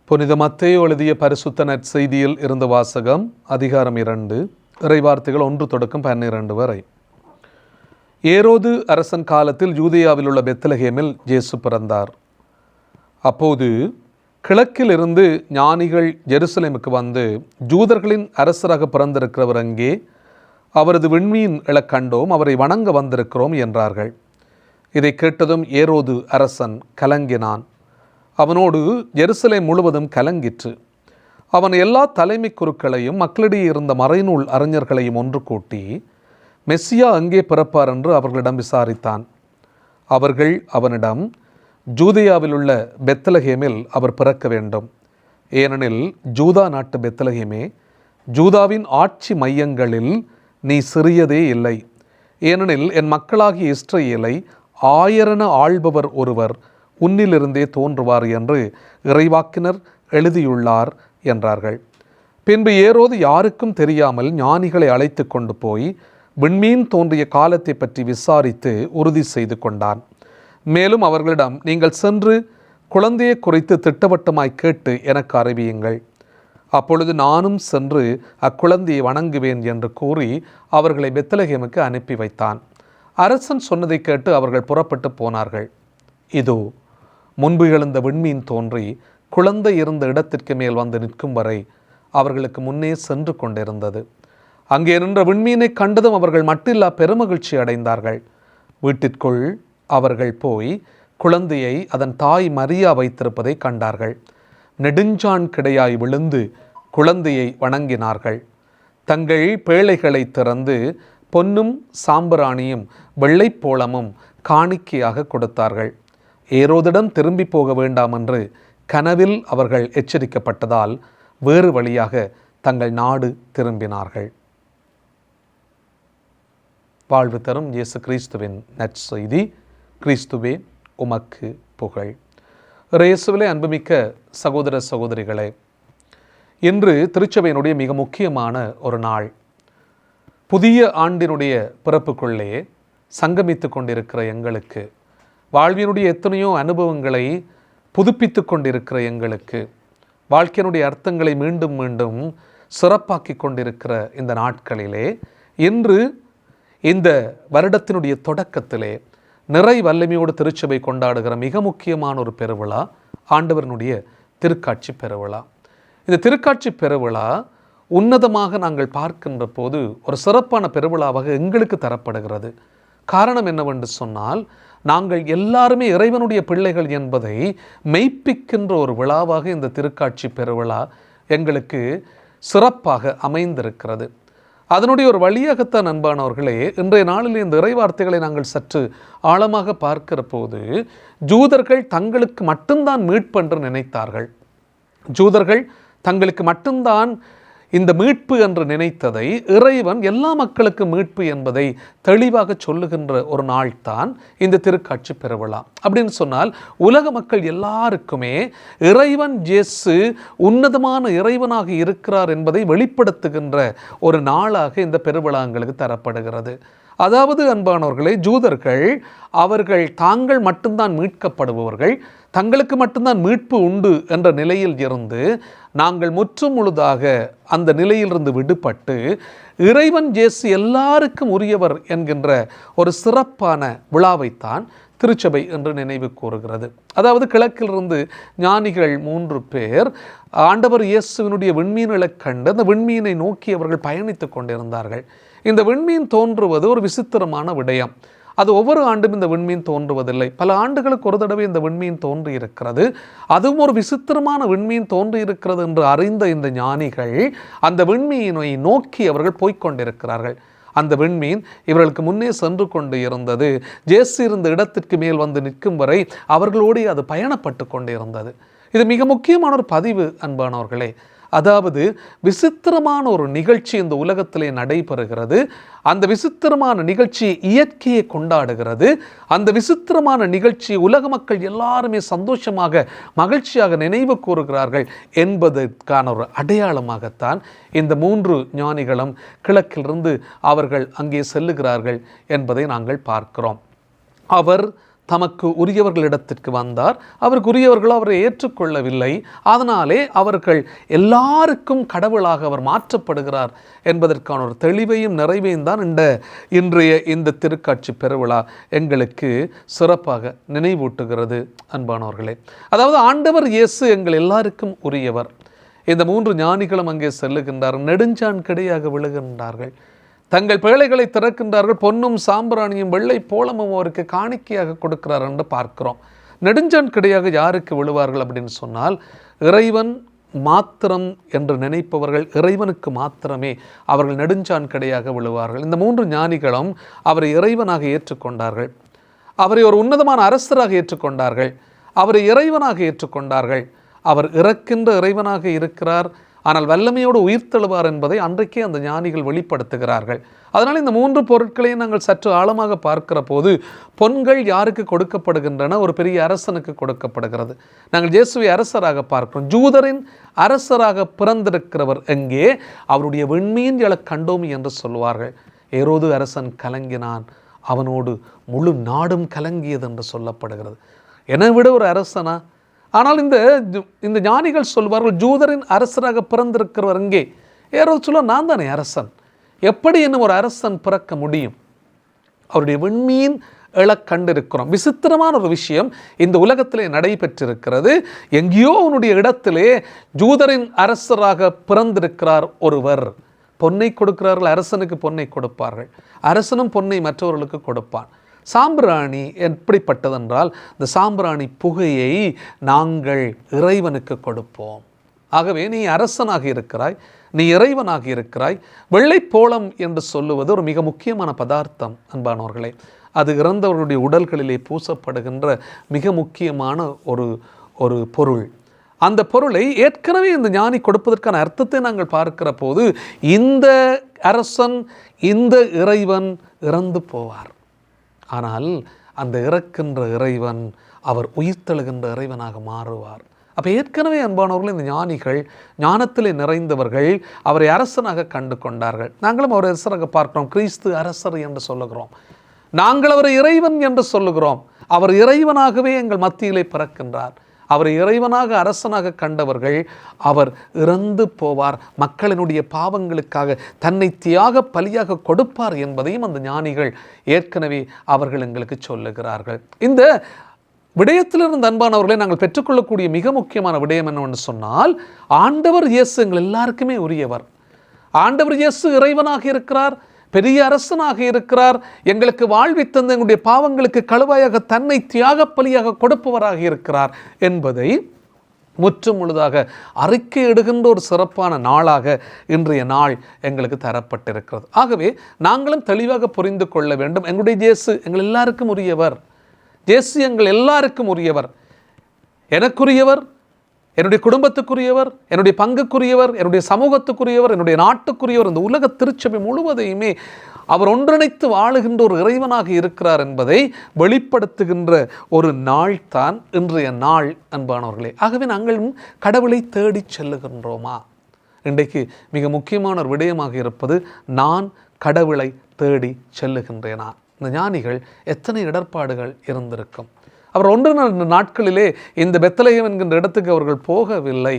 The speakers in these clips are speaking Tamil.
புனித மத்தேயு எழுதிய பரிசுத்த நற்செய்தியில் இருந்து வாசகம். அதிகாரம் 2, இறைவார்த்தைகள் 1 தொடக்கம் 12 வரை. ஏரோது அரசன் காலத்தில் யூதேயாவில் உள்ள பெத்லகேமில் இயேசு பிறந்தார். அப்போது கிழக்கில் இருந்து ஞானிகள் ஜெருசலேமுக்கு வந்து, ஜூதர்களின் அரசராக பிறந்திருக்கிறவர் அங்கே, அவரது விண்மீன் எழக் கண்டோம், அவரை வணங்க வந்திருக்கிறோம் என்றார்கள். இதை கேட்டதும் ஏரோது அரசன் கலங்கினான். அவனோடு எருசலேம் முழுவதும் கலங்கிற்று. அவன் எல்லா தலைமை குருக்களையும் மக்களிடையே இருந்த மறைநூல் அறிஞர்களையும் ஒன்று கூட்டி, மெஸ்ஸியா அங்கே பிறப்பார் என்று அவர்களிடம் விசாரித்தான். அவர்கள் அவனிடம், ஜூதேயாவில் உள்ள பெத்லகேமில் அவர் பிறக்க வேண்டும். ஏனெனில் ஜூதா நாட்டு பெத்லகேமே, ஜூதாவின் ஆட்சி மையங்களில் நீ சிறியதே இல்லை. ஏனெனில் என் மக்களாகிய இஸ்ரவேலை 1000 ஆள்பவர் ஒருவர் உன்னிலிருந்தே தோன்றுவார் என்று இறைவாக்கினர் எழுதியுள்ளார் என்றார்கள். பின்பு ஏரோது யாருக்கும் தெரியாமல் ஞானிகளை அழைத்து கொண்டு போய் விண்மீன் தோன்றிய காலத்தை பற்றி விசாரித்து உறுதி செய்து கொண்டான். மேலும் அவர்களிடம், நீங்கள் சென்று குழந்தையை குறித்து திட்டவட்டமாய் கேட்டு எனக்கு அறிவியுங்கள். அப்பொழுது நானும் சென்று அக்குழந்தையை வணங்குவேன் என்று கூறி அவர்களை பெத்லகேமுக்கு அனுப்பி வைத்தான். அரசன் சொன்னதை கேட்டு அவர்கள் புறப்பட்டு போனார்கள். இதோ முன்பு எழுந்த விண்மீன் தோன்றி குழந்தை இருந்த இடத்திற்கு மேல் வந்து நிற்கும் வரை அவர்களுக்கு முன்னே சென்று கொண்டிருந்தது. அங்கே நின்ற விண்மீனை கண்டதும் அவர்கள் மட்டில்லா பெருமகிழ்ச்சி அடைந்தார்கள். வீட்டிற்குள் அவர்கள் போய் குழந்தையை அதன் தாய் மரியா வைத்திருப்பதை கண்டார்கள். நெடுஞ்சான் கிடையாய் விழுந்து குழந்தையை வணங்கினார்கள். தங்கள் பேழைகளை திறந்து பொன்னும் சாம்பிராணியும் வெள்ளைப்போளமும் காணிக்கையாக கொடுத்தார்கள். ஏரோதிடம் திரும்பி போக வேண்டாம் என்று கனவில் அவர்கள் எச்சரிக்கப்பட்டதால் வேறு வழியாக தங்கள் நாடு திரும்பினார்கள். வாழ்வு தரும் இயேசு கிறிஸ்துவின் நற்செய்தி. கிறிஸ்துவே உமக்கு புகழ். இயேசுவிலே அன்புமிக்க சகோதர சகோதரிகளே, இன்று திருச்சபையினுடைய மிக முக்கியமான ஒரு நாள். புதிய ஆண்டினுடைய பிறப்புக்குள்ளே சங்கமித்து கொண்டிருக்கிற எங்களுக்கு, வாழ்வினுடைய எத்தனையோ அனுபவங்களை புதுப்பித்து கொண்டிருக்கிற எங்களுக்கு, வாழ்க்கையினுடைய அர்த்தங்களை மீண்டும் மீண்டும் சிறப்பாக்கி கொண்டிருக்கிற இந்த நாட்களிலே, இன்று இந்த வருடத்தினுடைய தொடக்கத்திலே நிறை வல்லமையோடு திருச்சபை கொண்டாடுகிற மிக முக்கியமான ஒரு பெருவிழா ஆண்டவரினுடைய திருக்காட்சி பெருவிழா. இந்த திருக்காட்சி பெருவிழா உன்னதமாக நாங்கள் பார்க்கின்ற போது ஒரு சிறப்பான பெருவிழாவாக எங்களுக்கு தரப்படுகிறது. காரணம் என்னவென்று சொன்னால், நாங்கள் எல்லாருமே இறைவனுடைய பிள்ளைகள் என்பதை மெய்ப்பிக்கின்ற ஒரு விழாவாக இந்த திருக்காட்சி பெருவிழா எங்களுக்கு சிறப்பாக அமைந்திருக்கிறது. அதனுடைய ஒரு வழியாகத்தான் அன்பானவர்களே, இன்றைய நாளில் இந்த இறைவார்த்தைகளை நாங்கள் சற்று ஆழமாக பார்க்கிற போது, ஜூதர்கள் தங்களுக்கு மட்டும்தான் மீட்பு என்று நினைத்தார்கள். ஜூதர்கள் தங்களுக்கு மட்டும்தான் இந்த மீட்பு என்று நினைத்ததை இறைவன் எல்லா மக்களுக்கும் மீட்பு என்பதை தெளிவாக சொல்லுகின்ற ஒரு நாள் தான் இந்த திருக்காட்சி பெருவிழா. அப்படின்னு சொன்னால், உலக மக்கள் எல்லாருக்குமே இறைவன் இயேசு உன்னதமான இறைவனாக இருக்கிறார் என்பதை வெளிப்படுத்துகின்ற ஒரு நாளாக இந்த பெருவிழாங்களுக்கு தரப்படுகிறது. அதாவது அன்பானவர்களே, ஜூதர்கள் அவர்கள் தாங்கள் மட்டும்தான் மீட்கப்படுபவர்கள், தங்களுக்கு மட்டும்தான் மீட்பு உண்டு என்ற நிலையில் இருந்து நாங்கள் முற்றும் முழுதாக அந்த நிலையிலிருந்து விடுபட்டு இறைவன் இயேசு எல்லாருக்கும் உரியவர் என்கின்ற ஒரு சிறப்பான விழாவைத்தான் திருச்சபை என்று நினைவு கூறுகிறது. அதாவது கிழக்கிலிருந்து ஞானிகள் 3 பேர் ஆண்டவர் இயேசுவினுடைய விண்மீன்களை கண்டு அந்த விண்மீனை நோக்கி அவர்கள் பயணித்து கொண்டிருந்தார்கள். இந்த விண்மீன் தோன்றுவது ஒரு விசித்திரமான விடயம். அது ஒவ்வொரு ஆண்டும் இந்த விண்மீன் தோன்றுவதில்லை. பல ஆண்டுகளுக்கு ஒரு தடவை இந்த விண்மீன் தோன்றி இருக்கிறது. அதுவும் ஒரு விசித்திரமான விண்மீன் தோன்றி இருக்கிறது என்று அறிந்த இந்த ஞானிகள் அந்த விண்மீனை நோக்கி அவர்கள் போய்கொண்டிருக்கிறார்கள். அந்த விண்மீன் இவர்களுக்கு முன்னே சென்று கொண்டு இருந்தது. இயேசு இருந்த இடத்திற்கு மேல் வந்து நிற்கும் வரை அவர்களோடு அது பயணப்பட்டு கொண்டு இருந்தது. இது மிக முக்கியமான ஒரு பதிவு அன்பானவர்களே. அதாவது விசித்திரமான ஒரு நிகழ்ச்சி இந்த உலகத்திலே நடைபெறுகிறது. அந்த விசித்திரமான நிகழ்ச்சி இயற்கையை கொண்டாடுகிறது. அந்த விசித்திரமான நிகழ்ச்சி உலக மக்கள் எல்லாருமே சந்தோஷமாக மகிழ்ச்சியாக நினைவு கூறுகிறார்கள் என்பதற்கான ஒரு அடையாளமாகத்தான் இந்த 3 ஞானிகளும் கிழக்கிலிருந்து அவர்கள் அங்கே செல்லுகிறார்கள் என்பதை நாங்கள் பார்க்கிறோம். அவர் தமக்கு உரியவர்களிடத்திற்கு வந்தார். அவருக்கு உரியவர்களோ அவரை ஏற்றுக்கொள்ளவில்லை. அதனாலே அவர்கள் எல்லாருக்கும் கடவுளாக அவர் மாற்றப்படுகிறார் என்பதற்கான ஒரு தெளிவையும் நிறைவையும் தான் இன்றைய இந்த திருக்காட்சி பெருவிழா எங்களுக்கு சிறப்பாக நினைவூட்டுகிறது. அன்பானவர்களே, அதாவது ஆண்டவர் இயேசு எங்கள் எல்லாருக்கும் உரியவர். இந்த 3 ஞானிகளும் அங்கே செல்லுகின்றார்கள். நெடுஞ்சான் கிடையாக விழுகின்றார்கள். தங்கள் பேழைகளை திறக்கின்றார்கள். பொன்னும் சாம்பிராணியும் வெள்ளை போளமும் அவருக்கு காணிக்கையாக கொடுக்கிறார் என்று பார்க்கிறோம். நெடுஞ்சான் கிடையாக யாருக்கு விழுவார்கள் அப்படின்னு சொன்னால், இறைவன் மாத்திரம் என்று நினைப்பவர்கள், இறைவனுக்கு மாத்திரமே அவர்கள் நெடுஞ்சான் கிடையாக விழுவார்கள். இந்த 3 ஞானிகளும் அவரை இறைவனாக ஏற்றுக்கொண்டார்கள். அவரை ஒரு உன்னதமான அரசராக ஏற்றுக்கொண்டார்கள். அவரை இறைவனாக ஏற்றுக்கொண்டார்கள். அவர் இறக்கின்ற இறைவனாக இருக்கிறார், ஆனால் வல்லமையோடு உயிர்த்தெழுவார் என்பதை அன்றைக்கே அந்த ஞானிகள் வெளிப்படுத்துகிறார்கள். அதனால் இந்த 3 பொருட்களையும் நாங்கள் சற்று ஆழமாக பார்க்கிற போது, பொன்கள் யாருக்கு கொடுக்கப்படுகின்றன? ஒரு பெரிய அரசனுக்கு கொடுக்கப்படுகிறது. நாங்கள் இயேசுவை அரசராக பார்க்கிறோம். ஜூதரின் அரசராக பிறந்திருக்கிறவர் எங்கே? அவருடைய விண்மீன் எழ கண்டோம் என்று சொல்வார்கள். ஏரோது அரசன் கலங்கினான், அவனோடு முழு நாடும் கலங்கியது என்று சொல்லப்படுகிறது. என்னை விட ஒரு அரசனா? ஆனால் இந்த ஞானிகள் சொல்வார்கள், ஜூதரின் அரசராக பிறந்திருக்கிறவர் எங்கே? ஏரோது சொல்ல, நான் தானே அரசன். எப்படி இன்னும் ஒரு அரசன் பிறக்க முடியும்? அவருடைய விண்மீன் எழ கண்டிருக்கிறோம். விசித்திரமான ஒரு விஷயம் இந்த உலகத்திலே நடைபெற்றிருக்கிறது. எங்கேயோ அவனுடைய இடத்திலே ஜூதரின் அரசராக பிறந்திருக்கிறார் ஒருவர். பொன்னை கொடுக்கிறார்கள், அரசனுக்கு பொன்னை கொடுப்பார்கள். அரசனும் பொன்னை மற்றவர்களுக்கு கொடுப்பான். சாம்பிராணி எப்படிப்பட்டதென்றால், இந்த சாம்பிராணி புகையை நாங்கள் இறைவனுக்கு கொடுப்போம். ஆகவே நீ அரசனாக இருக்கிறாய், நீ இறைவனாக இருக்கிறாய். வெள்ளைப்போளம் என்று சொல்லுவது ஒரு மிக முக்கியமான பதார்த்தம் அன்பானவர்களே. அது இறந்தவர்களுடைய உடல்களிலே பூசப்படுகின்ற மிக முக்கியமான ஒரு பொருள். அந்த பொருளை ஏற்கனவே இந்த ஞானி கொடுப்பதற்கான அர்த்தத்தை நாங்கள் பார்க்கிற போது, இந்த அரசன், இந்த இறைவன் இறந்து போவார். ஆனால் அந்த இறக்கின்ற இறைவன் அவர் உயிர்த்தெழுகின்ற இறைவனாக மாறுவார். அப்போ ஏற்கனவே அன்பானவர்கள், இந்த ஞானிகள் ஞானத்திலே நிறைந்தவர்கள் அவரை அரசனாக கண்டு கொண்டார்கள். நாங்களும் அவரை அரசராக பார்க்கிறோம். கிறிஸ்து அரசர் என்று சொல்லுகிறோம். நாங்கள் அவரை இறைவன் என்று சொல்லுகிறோம். அவர் இறைவனாகவே எங்கள் மத்தியிலே பிறக்கின்றார். அவரை இறைவனாக அரசனாக கண்டவர்கள் அவர் இறந்து போவார், மக்களினுடைய பாவங்களுக்காக தன்னை தியாக பலியாக கொடுப்பார் என்பதையும் அந்த ஞானிகள் ஏற்கனவே அவர்கள் எங்களுக்கு சொல்லுகிறார்கள். இந்த விடயத்திலிருந்து அன்பானவர்களை நாங்கள் பெற்றுக்கொள்ளக்கூடிய மிக முக்கியமான விடயம் என்னவென்று சொன்னால், ஆண்டவர் இயேசு எங்கள் எல்லாருக்குமே உரியவர். ஆண்டவர் இயேசு இறைவனாக இருக்கிறார், பெரிய அரசனாக இருக்கிறார். எங்களுக்கு வாழ்வித்தந்த எங்களுடைய பாவங்களுக்கு கழுவாயாக தன்னை தியாக பலியாக கொடுப்பவராக இருக்கிறார் என்பதை முற்றும் முழுதாக அறிக்கை இடுகின்ற ஒரு சிறப்பான நாளாக இன்றைய நாள் எங்களுக்கு தரப்பட்டிருக்கிறது. ஆகவே நாங்களும் தெளிவாக புரிந்து கொள்ள வேண்டும், எங்களுடைய இயேசு எங்கள் எல்லாருக்கும் உரியவர். இயேசு எங்கள் எல்லாருக்கும் உரியவர். எனக்குரியவர், என்னுடைய குடும்பத்துக்குரியவர், என்னுடைய பங்குக்குரியவர், என்னுடைய சமூகத்துக்குரியவர், என்னுடைய நாட்டுக்குரியவர். இந்த உலக திருச்சபை முழுவதையுமே அவர் ஒன்றிணைத்து வாழுகின்ற ஒரு இறைவனாக இருக்கிறார் என்பதை வெளிப்படுத்துகின்ற ஒரு நாள் தான் இன்றைய நாள் அன்பானவர்களே. ஆகவே நாங்களும் கடவுளை தேடி செல்லுகின்றோமா? இன்றைக்கு மிக முக்கியமான ஒரு விடயமாக இருப்பது, நான் கடவுளை தேடி செல்லுகின்றேனா? இந்த ஞானிகள் எத்தனை இடர்பாடுகள் இருந்திருக்கும். அவர் 1 நாட்களிலே இந்த பெத்லகேம் என்கின்ற இடத்துக்கு அவர்கள் போகவில்லை.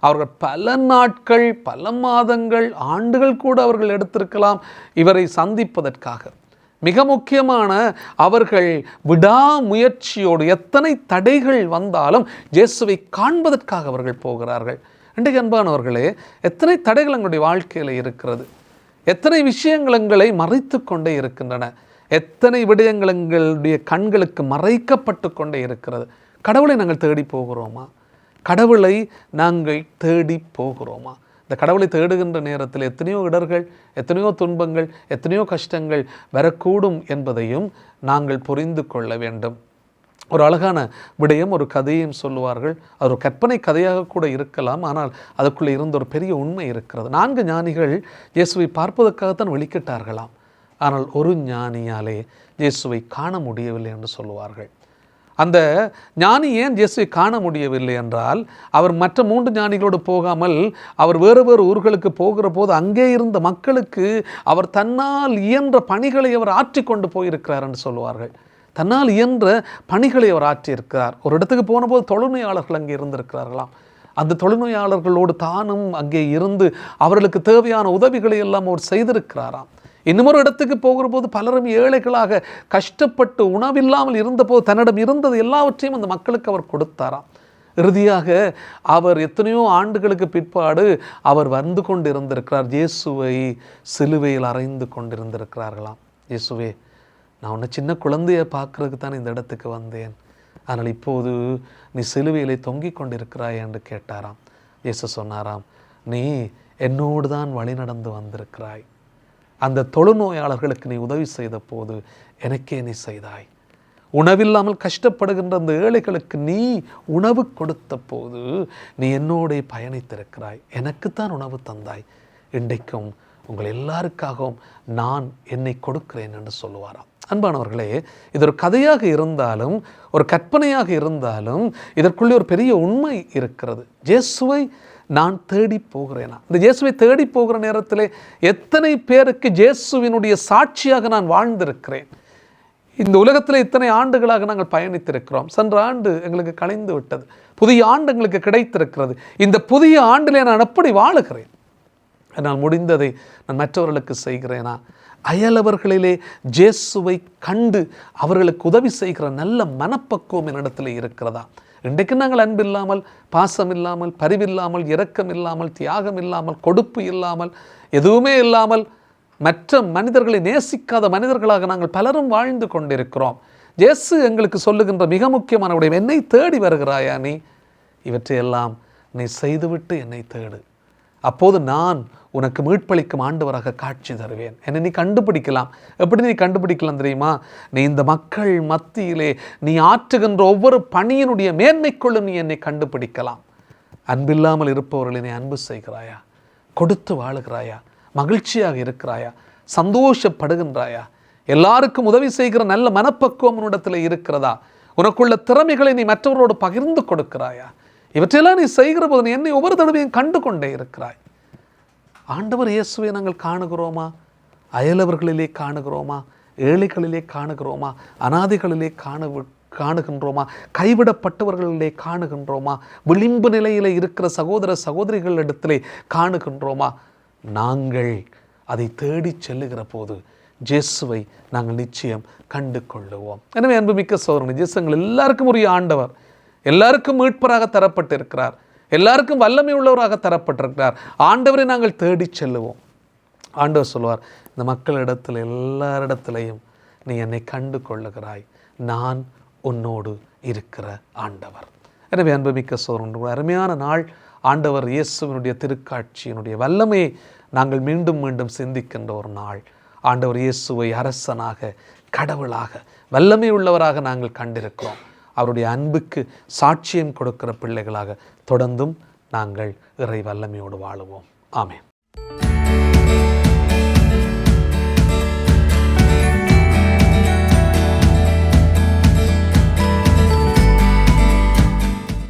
அவர்கள் பல நாட்கள், பல மாதங்கள், ஆண்டுகள் கூட அவர்கள் எடுத்திருக்கலாம் இவரை சந்திப்பதற்காக. மிக முக்கியமான அவர்கள் விடாமுயற்சியோடு எத்தனை தடைகள் வந்தாலும் இயேசுவை காண்பதற்காக அவர்கள் போகிறார்கள். இன்றைக்கு அன்பானவர்களே, எத்தனை தடைகள் எங்களுடைய வாழ்க்கையில் இருக்கிறது, எத்தனை விஷயங்கள் எங்களை மறைத்து கொண்டே இருக்கின்றன, எத்தனை விடயங்கள் எங்களுடைய கண்களுக்கு மறைக்கப்பட்டு கொண்டே இருக்கிறது. கடவுளை நாங்கள் தேடி போகிறோமா? கடவுளை நாங்கள் தேடி போகிறோமா? இந்த கடவுளை தேடுகின்ற நேரத்தில் எத்தனையோ இடர்கள், எத்தனையோ துன்பங்கள், எத்தனையோ கஷ்டங்கள் வரக்கூடும் என்பதையும் நாங்கள் புரிந்து கொள்ள வேண்டும். ஒரு அழகான விடயம், ஒரு கதையும் சொல்லுவார்கள். அது ஒரு கற்பனை கதையாக கூட இருக்கலாம், ஆனால் அதுக்குள்ளே இருந்த ஒரு பெரிய உண்மை இருக்கிறது. 4 ஞானிகள் இயேசுவை பார்ப்பதற்காகத்தான் வெளிக்கிட்டார்களாம். ஆனால் ஒரு ஞானியாலே இயேசுவை காண முடியவில்லை என்று சொல்லுவார்கள். அந்த ஞானி ஏன் இயேசுவை காண முடியவில்லை என்றால், அவர் மற்ற 3 ஞானிகளோடு போகாமல் அவர் வேறு ஊர்களுக்கு போகிற போது அங்கே இருந்த மக்களுக்கு அவர் தன்னால் இயன்ற பணிகளை அவர் ஆற்றிக்கொண்டு போயிருக்கிறார் என்று சொல்லுவார்கள். தன்னால் இயன்ற பணிகளை அவர் ஆற்றியிருக்கிறார். ஒரு இடத்துக்கு போன போது தொழுநோயாளர்கள் அங்கே இருந்திருக்கிறார்களாம். அந்த தொழுநோயாளர்களோடு தானும் அங்கே இருந்து அவர்களுக்கு தேவையான உதவிகளை எல்லாம் அவர் செய்திருக்கிறாராம். இன்னொரு இடத்துக்கு போகிற போது பலரும் ஏழைகளாக கஷ்டப்பட்டு உணவில்லாமல் இருந்தபோது தன்னிடம் இருந்தது எல்லாவற்றையும் அந்த மக்களுக்கு அவர் கொடுத்தாராம். இறுதியாக அவர் எத்தனையோ ஆண்டுகளுக்கு பிற்பாடு அவர் வந்து கொண்டிருந்திருக்கிறார். இயேசுவை சிலுவையில் அறைந்து கொண்டிருந்திருக்கிறார்களாம். இயேசுவே, நான் உன்னை சின்ன குழந்தையை பார்க்கறதுக்கு தான் இந்த இடத்துக்கு வந்தேன், ஆனால் இப்போது நீ சிலுவையிலே தொங்கிக் கொண்டிருக்கிறாய் என்று கேட்டாராம். இயேசு சொன்னாராம், நீ என்னோடு தான் வழி நடந்து வந்திருக்கிறாய். அந்த தொழுநோயாளர்களுக்கு நீ உதவி செய்த போது எனக்கே நீ செய்தாய். உணவில்லாமல் கஷ்டப்படுகின்ற அந்த ஏழைகளுக்கு நீ உணவு கொடுத்த போது நீ என்னோட பயணித்திருக்கிறாய். எனக்குத்தான் உணவு தந்தாய். இன்றைக்கும் உங்கள் எல்லாருக்காகவும் நான் என்னை கொடுக்கிறேன் என்று சொல்லுவாராம். அன்பானவர்களே, இது ஒரு கதையாக இருந்தாலும் ஒரு கற்பனையாக இருந்தாலும் இதற்குள்ளே ஒரு பெரிய உண்மை இருக்கிறது. இயேசுவை நான் தேடி போகிறேனா? இந்த இயேசுவை தேடி போகிற நேரத்தில் எத்தனை பேருக்கு இயேசுவினுடைய சாட்சியாக நான் வாழ்ந்திருக்கிறேன். இந்த உலகத்தில் இத்தனை ஆண்டுகளாக நாங்கள் பயணித்திருக்கிறோம். சென்ற ஆண்டு எங்களுக்கு கலைந்து விட்டது, புதிய ஆண்டு எங்களுக்கு கிடைத்திருக்கிறது. இந்த புதிய ஆண்டிலே நான் எப்படி வாழுகிறேன்? நான் முடிந்ததை நான் மற்றவர்களுக்கு செய்கிறேனா? அயலவர்களிலே இயேசுவை கண்டு அவர்களுக்கு உதவி செய்கிற நல்ல மனப்பக்குவம் என்னிடத்தில் இருக்கிறதா? இன்றைக்கு நாங்கள் அன்பில்லாமல், பாசம் இல்லாமல், பரிவில்லாமல், இரக்கம் இல்லாமல், தியாகம் இல்லாமல், கொடுப்பு இல்லாமல், எதுவுமே இல்லாமல் மற்ற மனிதர்களை நேசிக்காத மனிதர்களாக நாங்கள் பலரும் வாழ்ந்து கொண்டிருக்கிறோம். இயேசு எங்களுக்கு சொல்லுகின்ற மிக முக்கியமான விடயம், என்னை தேடி வருகிறாயா நீ? இவற்றையெல்லாம் நீ செய்துவிட்டு என்னை தேடு, அப்போது நான் உனக்கு மீட்பளிக்கும் ஆண்டவராக காட்சி தருவேன். என்னை நீ கண்டுபிடிக்கலாம். எப்படி நீ கண்டுபிடிக்கலாம் தெரியுமா? நீ இந்த மக்கள் மத்தியிலே நீ ஆற்றுகின்ற ஒவ்வொரு பணியினுடைய மேன்மைக்குள்ளும் நீ என்னை கண்டுபிடிக்கலாம். அன்பில்லாமல் இருப்பவர்களை நீ அன்பு செய்கிறாயா? கொடுத்து வாழுகிறாயா? மகிழ்ச்சியாக இருக்கிறாயா? சந்தோஷப்படுகின்றாயா? எல்லாருக்கும் உதவி செய்கிற நல்ல மனப்பக்குவம் உன்னிடத்தில் இருக்கிறதா? உனக்குள்ள திறமைகளை நீ மற்றவரோடு பகிர்ந்து கொடுக்கிறாயா? இவற்றையெல்லாம் நீ செய்கிற போது நீ என்னை ஒவ்வொரு தடவையும் கண்டு கொண்டே இருக்கிறாய். ஆண்டவர் இயேசுவை நாங்கள் காணுகிறோமா? அயலவர்களிலே காணுகிறோமா? ஏழைகளிலே காணுகிறோமா? அனாதைகளிலே காணுகின்றோமா? கைவிடப்பட்டவர்களிலே காணுகின்றோமா? விளிம்பு நிலையில் இருக்கிற சகோதர சகோதரிகளிடத்திலே காணுகின்றோமா? நாங்கள் அதை தேடி செல்லுகிற போது இயேசுவை நாங்கள் நிச்சயம் கண்டு கொள்ளுவோம். எனவே அன்புமிக்க சகோதரனே, இயேசு எங்கள் எல்லாருக்கும் உரிய ஆண்டவர், எல்லாருக்கும் மீட்பராக தரப்பட்டிருக்கிறார், எல்லாருக்கும் வல்லமை உள்ளவராக தரப்பட்டிருக்கிறார். ஆண்டவரை நாங்கள் தேடி செல்லுவோம். ஆண்டவர் சொல்வார், இந்த மக்களிடத்தில் எல்லாரிடத்திலையும் நீ என்னை கண்டு கொள்ளுகிறாய், நான் உன்னோடு இருக்கிற ஆண்டவர். எனவே அன்புமிக்க சகோதரனே, அருமையான நாள். ஆண்டவர் இயேசுவினுடைய திருக்காட்சியினுடைய வல்லமையை நாங்கள் மீண்டும் மீண்டும் சிந்திக்கின்ற ஒரு நாள். ஆண்டவர் இயேசுவை அரசனாக, கடவுளாக, வல்லமை உள்ளவராக நாங்கள் கண்டிருக்கிறோம். அவருடைய அன்புக்கு சாட்சியம் கொடுக்கிற பிள்ளைகளாக தொடர்ந்தும் நாங்கள் இறை வல்லமையோடு வாழுவோம். ஆமென்.